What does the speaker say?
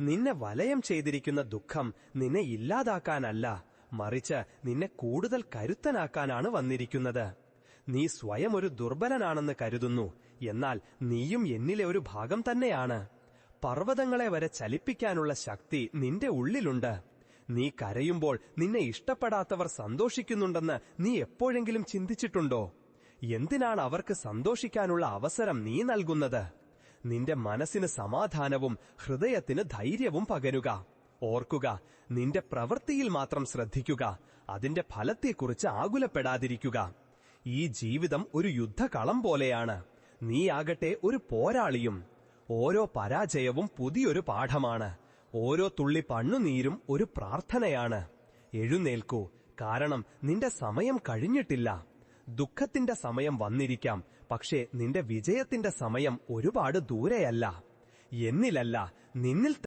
നിന്നെ വലയം ചെയ്തിരിക്കുന്ന ദുഃഖം നിന്നെ ഇല്ലാതാക്കാനല്ല, മറിച്ച് നിന്നെ കൂടുതൽ കരുത്തനാക്കാനാണ് വന്നിരിക്കുന്നത്. നീ സ്വയം ഒരു ദുർബലനാണെന്ന് കരുതുന്നു, എന്നാൽ നീയും എന്നിലെ ഒരു ഭാഗം തന്നെയാണ്. പർവ്വതങ്ങളെ വരെ ചലിപ്പിക്കാനുള്ള ശക്തി നിന്റെ ഉള്ളിലുണ്ട്. നീ കരയുമ്പോൾ നിന്നെ ഇഷ്ടപ്പെടാത്തവർ സന്തോഷിക്കുന്നുണ്ടെന്ന് നീ എപ്പോഴെങ്കിലും ചിന്തിച്ചിട്ടുണ്ടോ? എന്തിനാണ് അവർക്ക് സന്തോഷിക്കാനുള്ള അവസരം നീ നൽകുന്നത്? നിന്റെ മനസ്സിന് സമാധാനവും ഹൃദയത്തിന് ധൈര്യവും പകരുക. ഓർക്കുക, നിന്റെ പ്രവൃത്തിയിൽ മാത്രം ശ്രദ്ധിക്കുക, അതിന്റെ ഫലത്തെക്കുറിച്ച് ആകുലപ്പെടാതിരിക്കുക. ഈ ജീവിതം ഒരു യുദ്ധകളം പോലെയാണ്. നീയാകട്ടെ ഒരു പോരാളിയും. ഓരോ പരാജയവും പുതിയൊരു പാഠമാണ്. ഓരോ തുള്ളി പണ്ണുനീരും ഒരു പ്രാർത്ഥനയാണ്. എഴുന്നേൽക്കൂ, കാരണം നിന്റെ സമയം കഴിഞ്ഞിട്ടില്ല. ദുഃഖത്തിന്റെ സമയം വന്നിരിക്കാം, പക്ഷേ നിന്റെ വിജയത്തിന്റെ സമയം ഒരുപാട് ദൂരെയല്ല. എന്നിലല്ല, നിന്നിൽ